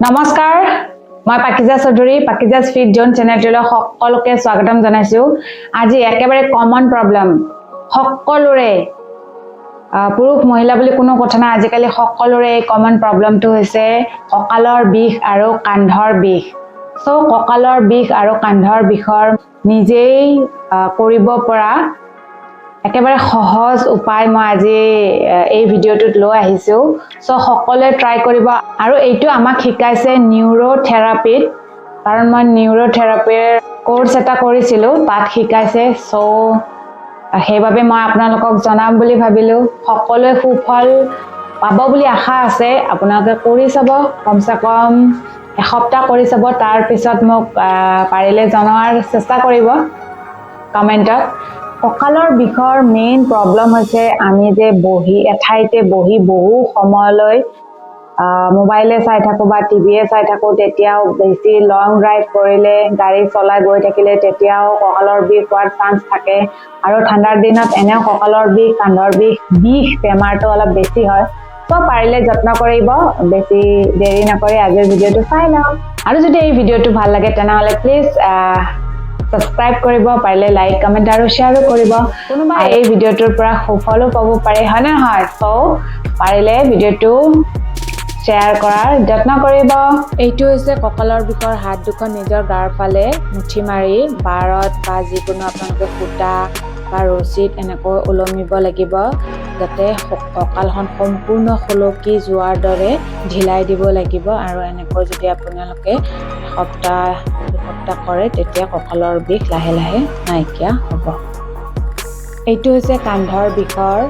নমস্কাৰ মই পাকিজা চৌধুৰী Pakija'sFitZone চেনেলটোলৈ সকলোকে স্বাগতম জনাইছো আজি একেবাৰে কমন প্ৰবলেম সকলোৰে পুৰুষ মহিলা বুলি কোনো কথা নাই আজিকালি সকলোৰে এই কমন প্ৰবলেমটো হৈছে কঁকালৰ বিষ আৰু কান্ধৰ বিষ সো কঁকালৰ বিষ আৰু কান্ধৰ বিষৰ নিজেই কৰিব পৰা একেবাৰে সহজ উপায় মই আজি এই ভিডিওটোত লৈ আহিছো সো সকলোৱে ট্ৰাই কৰিব আৰু এইটো আমাক শিকাইছে নিউৰোথেৰাপিত কাৰণ মই নিউৰোথেৰাপিৰ কোৰ্স এটা কৰিছিলো তাত শিকাইছে সো সেইবাবে মই আপোনালোকক জনাম বুলি ভাবিলো সকলোৱে সুফল পাব বুলি আশা আছে আপোনালোকে কৰি চাব কমসে কম এসপ্তাহ কৰি চাব তাৰ পিছত মোক পাৰিলে জনোৱাৰ চেষ্টা কৰিব কমেন্টত কঁকালৰ বিষৰ মেইন প্ৰবলেম হৈছে আমি যে বহি এঠাইতে বহি বহু সময়লৈ মোবাইলে চাই থাকো বা টিভিয়ে চাই থাকো তেতিয়াও বেছি লং ড্ৰাইভ কৰিলে গাড়ী চলাই গৈ থাকিলে তেতিয়াও কঁকালৰ বিষ হোৱাৰ চান্স থাকে আৰু ঠাণ্ডাৰ দিনত এনেও কঁকালৰ বিষ কান্ধৰ বিষ বেমাৰটো অলপ বেছি হয় তো পাৰিলে যত্ন কৰিব বেছি দেৰি নকৰি আজিৰ ভিডিওটো চাই লওক আৰু যদি এই ভিডিওটো ভাল লাগে তেনেহলে প্লিজ সাবস্ক্ৰাইব কৰিব পাৰিলে লাইক কমেন্ট আৰু শেয়াৰো কৰিব কোনোবা এই ভিডিওটোৰ পৰা সুফলো পাব পাৰে হয়নে নহয় সো পাৰিলে ভিডিওটো শেয়াৰ কৰাৰ যত্ন কৰিব এইটো হৈছে কঁকালৰ বিষৰ হাত দুখন নিজৰ গাৰ ফালে মুঠি মাৰি বাৰত বা যিকোনো আপোনালোকে ফুটা বা ৰছিত এনেকৈ ওলমিব লাগিব যাতে কঁকালখন সম্পূৰ্ণ খলকি যোৱাৰ দৰে ঢিলাই দিব লাগিব আৰু এনেকৈ যদি আপোনালোকে দুসপ্তাহ কৰে তেতিয়া কঁকালৰ বিষ লাহে লাহে নাইকিয়া হ'ব এইটো হৈছে কান্ধৰ বিষৰ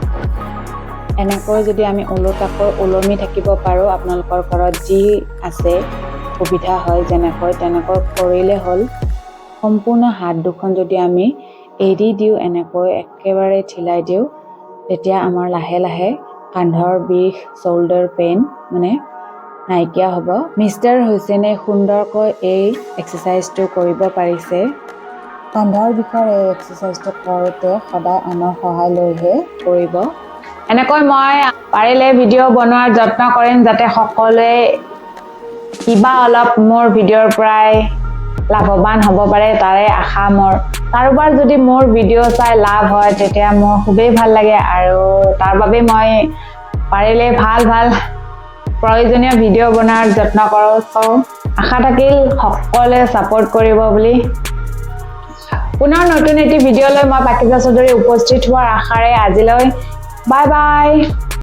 এনেকৈ যদি আমি ওলোটাকৈ ওলমি থাকিব পাৰো আপোনালোকৰ ঘৰত যি আছে সুবিধা হয় যেনেকৈ তেনেকৈ কৰিলে হ'ল সম্পূৰ্ণ হাত দুখন যদি আমি এৰি দিও এনেকৈ একেবাৰে ঢিলাই দিও তেতিয়া আমাৰ লাহে লাহে কান্ধৰ বিষ শোল্ডাৰ পেইন মানে নাইকিয়া হ'ব মিষ্টাৰ হুছেইনে সুন্দৰকৈ এই এক্সাৰসাইজটো কৰিব পাৰিছে কান্ধৰ বিষৰ এই এক্সাৰসাইজটো কৰোঁতে সদায় আনৰ সহায় লৈহে কৰিব এনেকৈ মই পাৰিলে ভিডিঅ' বনোৱাৰ যত্ন কৰিম যাতে সকলোৱে কিবা অলপ মোৰ ভিডিঅ'ৰ পৰাই লাভৱান হ'ব পাৰে তাৰে আশা মোৰ কাৰোবাৰ যদি মোৰ ভিডিঅ' চাই লাভ হয় তেতিয়া মোৰ খুবেই ভাল লাগে আৰু তাৰ বাবে মই পাৰিলে ভাল প্ৰয়োজনীয় ভিডিঅ' বনোৱাৰ যত্ন কৰোঁ সো আশা থাকিল সকলোৱে সাপোৰ্ট কৰিব বুলি পুনৰ নতুন এটি ভিডিঅ'লৈ মই পাকিজা চৌধুৰী উপস্থিত হোৱাৰ আশাৰে আজিলৈ বাই বাই